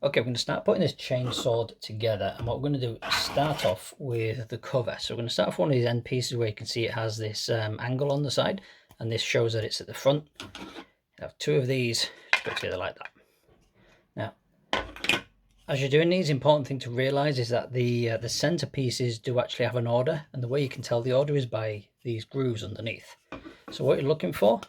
Okay, we're going to start putting this chainsword together, and what we're going to do is start off with the cover. So we're going to start off one of these end pieces where you can see it has this angle on the side, and this shows that it's at the front. You have two of these, just put together like that. Now, as you're doing these, important thing to realise is that the centre pieces do actually have an order, and the way you can tell the order is by these grooves underneath. So what you're looking for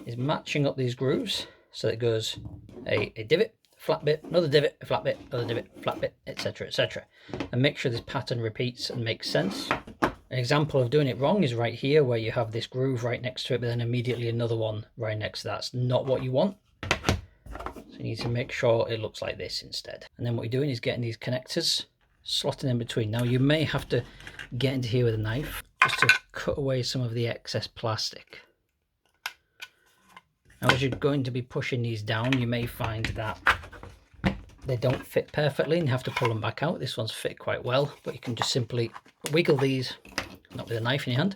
is matching up these grooves so it goes a divot, flat bit, another divot, a flat bit, another divot, flat bit, etc, etc, and make sure this pattern repeats and makes sense. An example of doing it wrong is right here, where you have this groove right next to it, but then immediately another one right next to that. That's not what you want. So you need to make sure it looks like this instead. And then what you're doing is getting these connectors, slotting in between. Now you may have to get into here with a knife just to cut away some of the excess plastic. Now as you're going to be pushing these down, you may find that they don't fit perfectly and you have to pull them back out. This one's fit quite well, but you can just simply wiggle these, not with a knife in your hand,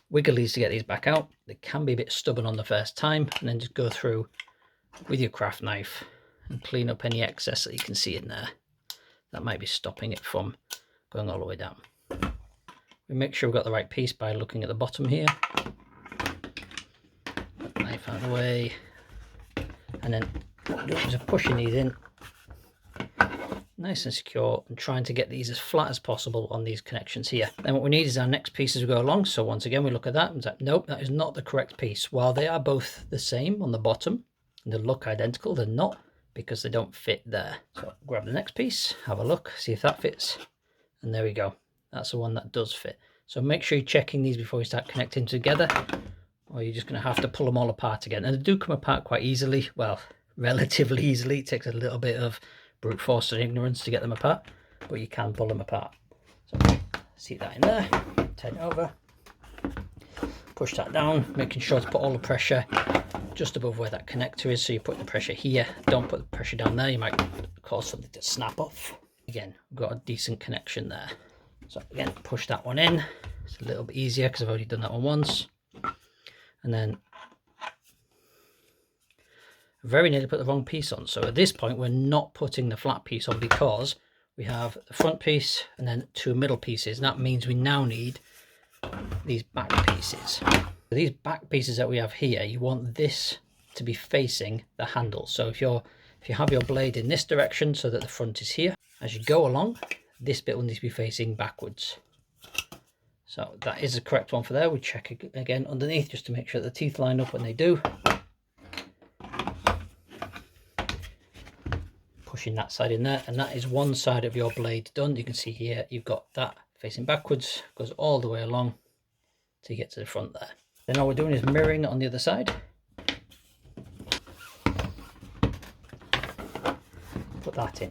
wiggle these to get these back out. They can be a bit stubborn on the first time, and then just go through with your craft knife and clean up any excess that you can see in there that might be stopping it from going all the way down. We make sure we've got the right piece by looking at the bottom here. Put the knife out of the way, and then what we're doing is pushing these in nice and secure and trying to get these as flat as possible on these connections here. Then what we need is our next piece as we go along. So once again we look at that and say, nope, that is not the correct piece. While they are both the same on the bottom and they look identical, they're not, because they don't fit there. So grab the next piece, have a look, see if that fits, and there we go. That's the one that does fit. So make sure you're checking these before you start connecting together, or you're just going to have to pull them all apart again. And they do come apart quite easily, well, relatively easily. It takes a little bit of brute force and ignorance to get them apart, but you can pull them apart. So see that in there, turn it over, push that down, making sure to put all the pressure just above where that connector is. So you put the pressure here, don't put the pressure down there, you might cause something to snap off. Again, we've got a decent connection there. So again, push that one in. It's a little bit easier because I've already done that one once. And then very nearly put the wrong piece on. So at this point we're not putting the flat piece on because we have the front piece and then two middle pieces. And that means we now need these back pieces. These back pieces that we have here, you want this to be facing the handle. So if you have your blade in this direction so that the front is here, as you go along, this bit will need to be facing backwards. So that is the correct one for there. We check again underneath just to make sure the teeth line up when they do. Pushing that side in there, and that is one side of your blade done. You can see here you've got that facing backwards, goes all the way along to get to the front there. Then all we're doing is mirroring it on the other side. Put that in.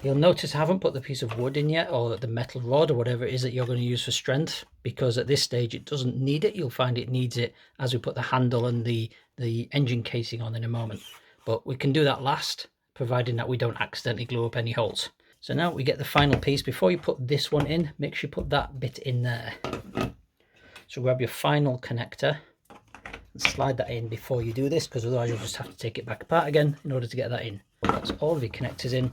You'll notice I haven't put the piece of wood in yet, or the metal rod or whatever it is that you're going to use for strength, because at this stage it doesn't need it. You'll find it needs it as we put the handle and the engine casing on in a moment, but we can do that last, providing that we don't accidentally glue up any holes. So now we get the final piece. Before you put this one in, make sure you put that bit in there. So grab your final connector and slide that in before you do this, because otherwise you'll just have to take it back apart again in order to get that in. That's all of your connectors in,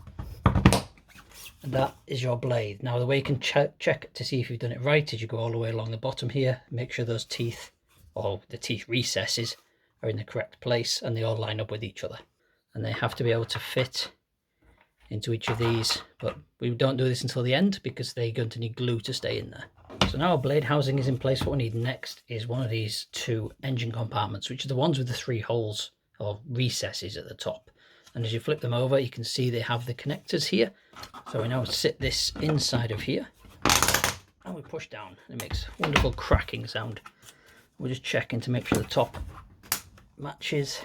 and that is your blade. Now the way you can check to see if you've done it right is you go all the way along the bottom here, make sure those teeth, or the teeth recesses, are in the correct place and they all line up with each other. And they have to be able to fit into each of these, but we don't do this until the end because they're going to need glue to stay in there. So now our blade housing is in place. What we need next is one of these two engine compartments, which are the ones with the 3 holes or recesses at the top. And as you flip them over, you can see they have the connectors here. So we now sit this inside of here and we push down. It makes a wonderful cracking sound. We're just checking to make sure the top matches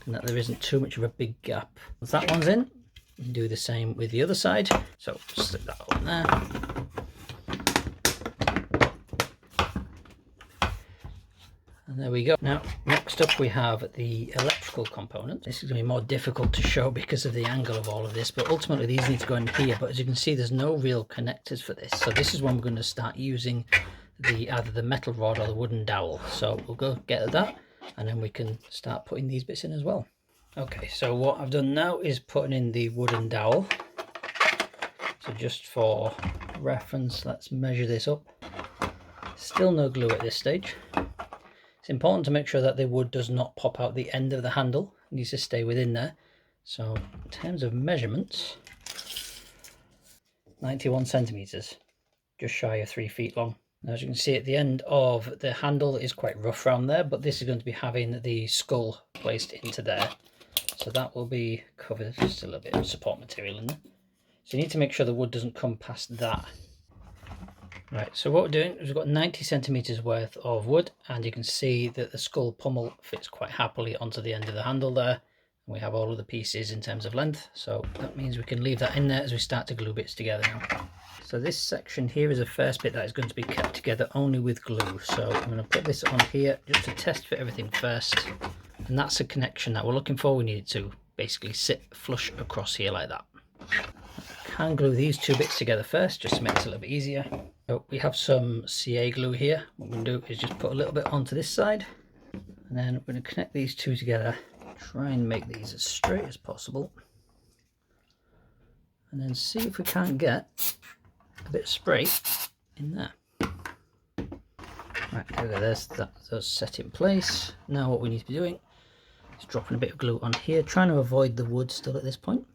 and that there isn't too much of a big gap. Once that one's in, you can do the same with the other side. So slip that on there. And there we go. Now, next up we have the electrical component. This is going to be more difficult to show because of the angle of all of this, but ultimately these need to go in here. But as you can see, there's no real connectors for this. So this is when we're going to start using either the metal rod or the wooden dowel. So we'll go get that, and then we can start putting these bits in as well. Okay, so what I've done now is putting in the wooden dowel. So just for reference, let's measure this up. Still no glue at this stage. It's important to make sure that the wood does not pop out the end of the handle. It needs to stay within there. So in terms of measurements, 91 centimeters, just shy of 3 feet long. Now, as you can see at the end of the handle is quite rough around there, but this is going to be having the skull placed into there. So that will be covered, just a little bit of support material in there. So you need to make sure the wood doesn't come past that. Right, so what we're doing is we've got 90 centimeters worth of wood, and you can see that the skull pommel fits quite happily onto the end of the handle there. We have all of the pieces in terms of length, so that means we can leave that in there as we start to glue bits together now. So this section here is the first bit that is going to be kept together only with glue. So I'm going to put this on here just to test fit everything first. And that's a connection that we're looking for. We need it to basically sit flush across here like that. I can glue these two bits together first, just to make it a little bit easier. So we have some CA glue here. What we're going to do is just put a little bit onto this side. And then we're going to connect these two together. Try and make these as straight as possible. And then see if we can't get a bit of spray in there. Right, there we go, that's set in place. Now what we need to be doing is dropping a bit of glue on here, trying to avoid the wood still at this point.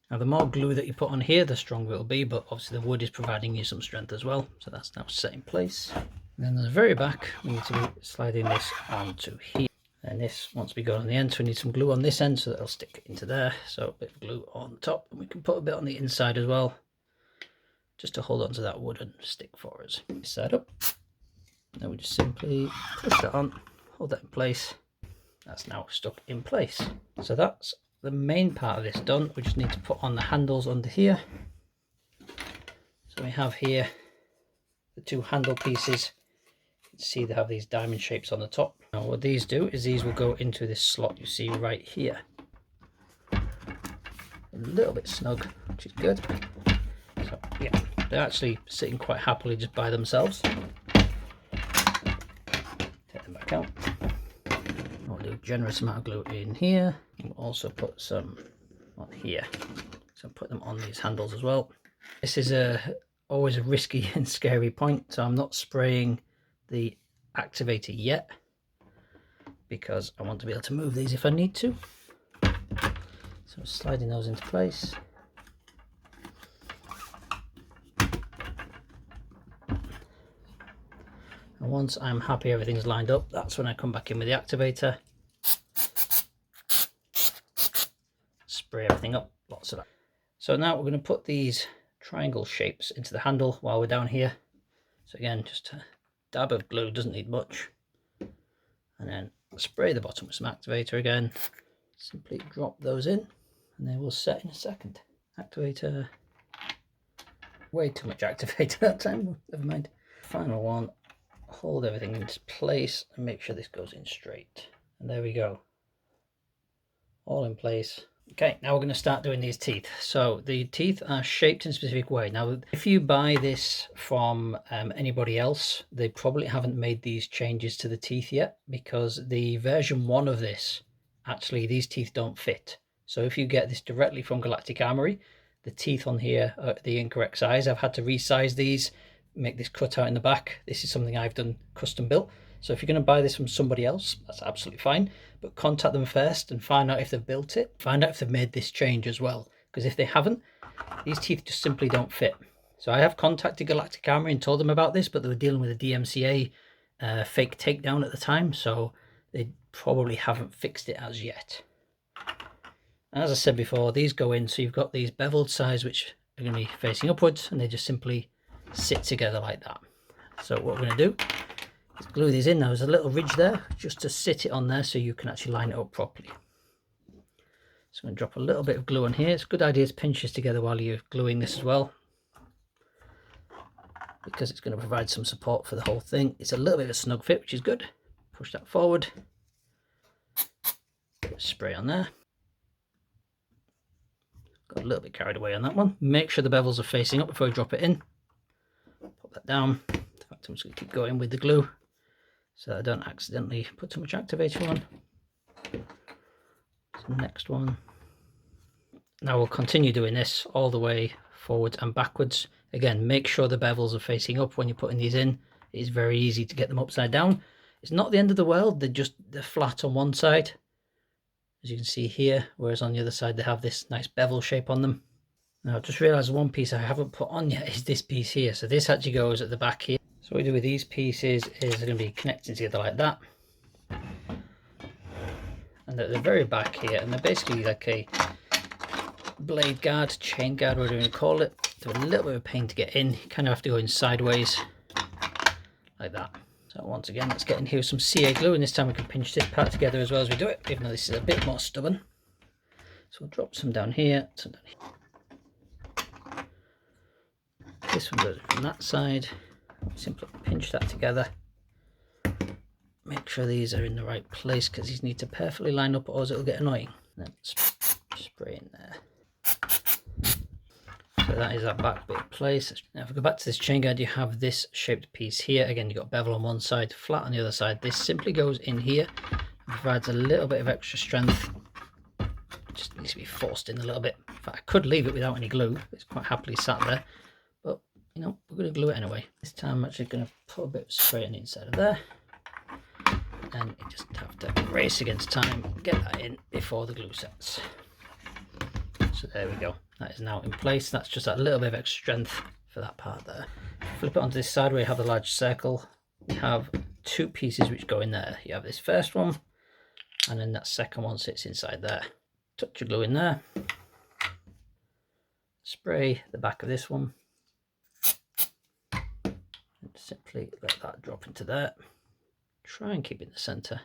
Now the more glue that you put on here, the stronger it'll be, but obviously the wood is providing you some strength as well. So that's now set in place. And then at the very back, we need to be sliding this onto here. And this, once we go on the end, so we need some glue on this end so that it'll stick into there. So a bit of glue on the top, and we can put a bit on the inside as well, just to hold on to that wooden stick for us. This side up. Then we just simply push that on, hold that in place. That's now stuck in place. So that's the main part of this done. We just need to put on the handles under here. So we have here the two handle pieces. See, they have these diamond shapes on the top. Now what these do is these will go into this slot you see right here. A little bit snug, which is good. So yeah, they're actually sitting quite happily just by themselves. Take them back out. We'll do a generous amount of glue in here. We'll also put some on here. So put them on these handles as well. This is always a risky and scary point, so I'm not spraying the activator yet because I want to be able to move these if I need to. So sliding those into place. And once I'm happy everything's lined up, that's when I come back in with the activator. Spray everything up, lots of that. So now we're going to put these triangle shapes into the handle while we're down here. So again, just a dab of glue, doesn't need much. And then spray the bottom with some activator again. Simply drop those in and they will set in a second. Activator. Way too much activator that time, never mind. Final one. Hold everything into place and make sure this goes in straight. And there we go. All in place. Okay, now we're going to start doing these teeth. So the teeth are shaped in a specific way. Now, if you buy this from anybody else, they probably haven't made these changes to the teeth yet, because the version 1 of this, actually these teeth don't fit. So if you get this directly from Galactic Armory, the teeth on here are the incorrect size. I've had to resize these, make this cutout in the back. This is something I've done custom built. So if you're going to buy this from somebody else, that's absolutely fine. But contact them first and find out if they've built it. Find out if they've made this change as well. Because if they haven't, these teeth just simply don't fit. So I have contacted Galactic Armory and told them about this, but they were dealing with a DMCA fake takedown at the time. So they probably haven't fixed it as yet. And as I said before, these go in. So you've got these beveled sides, which are going to be facing upwards. And they just simply sit together like that. So what we're going to do, glue these in. Now there's a little ridge there just to sit it on there so you can actually line it up properly. So I'm going to drop a little bit of glue on here. It's a good idea to pinch this together while you're gluing this as well, because it's going to provide some support for the whole thing. It's a little bit of a snug fit, which is good. Push that forward. Spray on there. Got a little bit carried away on that one. Make sure the bevels are facing up before you drop it in. Pop that down. In fact, I'm just going to keep going with the glue so I don't accidentally put too much activator on. So next one. Now we'll continue doing this all the way forwards and backwards. Again, make sure the bevels are facing up when you're putting these in. It's very easy to get them upside down. It's not the end of the world, they're flat on one side, as you can see here, whereas on the other side they have this nice bevel shape on them. Now I just realised one piece I haven't put on yet is this piece here. So this actually goes at the back here. So what we do with these pieces is they're going to be connecting together like that. And at the very back here, and they're basically like a blade guard, chain guard, whatever you want to call it. They're a little bit of a pain to get in. You kind of have to go in sideways like that. So once again, let's get in here with some CA glue, and this time we can pinch this part together as well as we do it, even though this is a bit more stubborn. So we'll drop some down here, some down here. This one goes from that side. Simply pinch that together. Make sure these are in the right place because these need to perfectly line up or else it'll get annoying. Then spray in there. So that is that back bit in place. Now if we go back to this chain guard, you have this shaped piece here. Again, you've got bevel on one side, flat on the other side. This simply goes in here and provides a little bit of extra strength. It just needs to be forced in a little bit. In fact, I could leave it without any glue. It's quite happily sat there. But, you know, we're going to glue it anyway. This time I'm actually going to put a bit of spray on the inside of there. And you just have to race against time, get that in before the glue sets. So there we go. That is now in place. That's just that little bit of extra strength for that part there. Flip it onto this side where you have the large circle. We have two pieces which go in there. You have this first one, and then that second one sits inside there. Touch your glue in there. Spray the back of this one. And simply let that drop into there. Try and keep it in the center.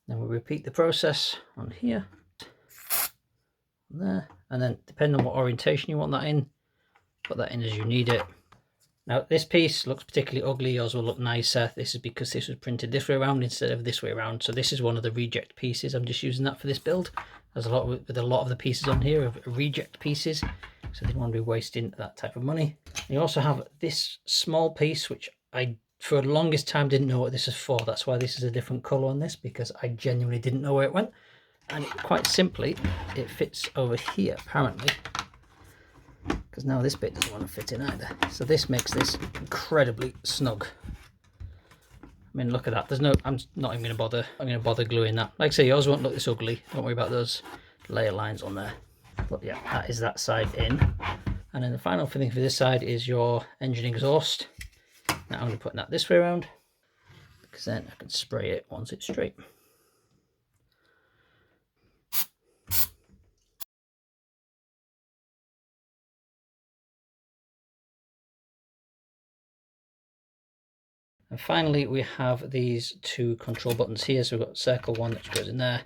Then we'll repeat the process on here, there, and then depending on what orientation you want that in, put that in as you need it. Now this piece looks particularly ugly, yours will look nicer. This is because this was printed this way around instead of this way around. So this is one of the reject pieces. I'm just using that for this build. There's a lot with a lot of the pieces on here of reject pieces, so I didn't want to be wasting that type of money. You also have this small piece which I for the longest time didn't know what this is for. That's why this is a different color on this, because I genuinely didn't know where it went. And quite simply, it fits over here apparently, because now this bit doesn't want to fit in either. So this makes this incredibly snug. I mean, look at that. There's no, I'm not even going to bother. I'm going to bother gluing that. Like I say, yours won't look this ugly. Don't worry about those layer lines on there. But yeah, that is that side in. And then the final thing for this side is your engine exhaust. Now I'm going to put that this way around, because then I can spray it once it's straight. And finally we have these two control buttons here. So we've got circle one that goes in there,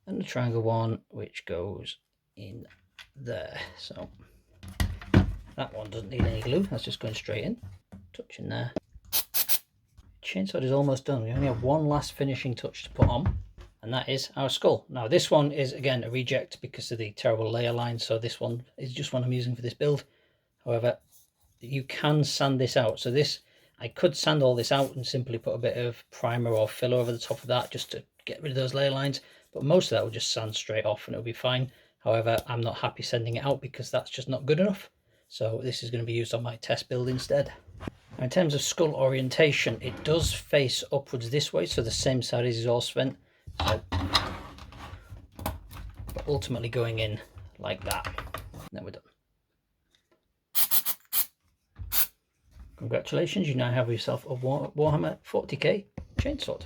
and the triangle one which goes in there. So that one doesn't need any glue, that's just going straight in. Touch in there. Chainsword is almost done. We only have one last finishing touch to put on, and that is our skull. Now this one is again a reject because of the terrible layer line, so this one is just one I'm using for this build. However, you can sand this out. So this, I could sand all this out and simply put a bit of primer or filler over the top of that just to get rid of those layer lines, but most of that will just sand straight off and it'll be fine. However, I'm not happy sending it out because that's just not good enough. So this is going to be used on my test build instead. Now in terms of skull orientation, it does face upwards this way, so the same side as exhaust vent. So, but ultimately going in like that. And then we're done. Congratulations, you now have yourself a Warhammer 40k chainsword.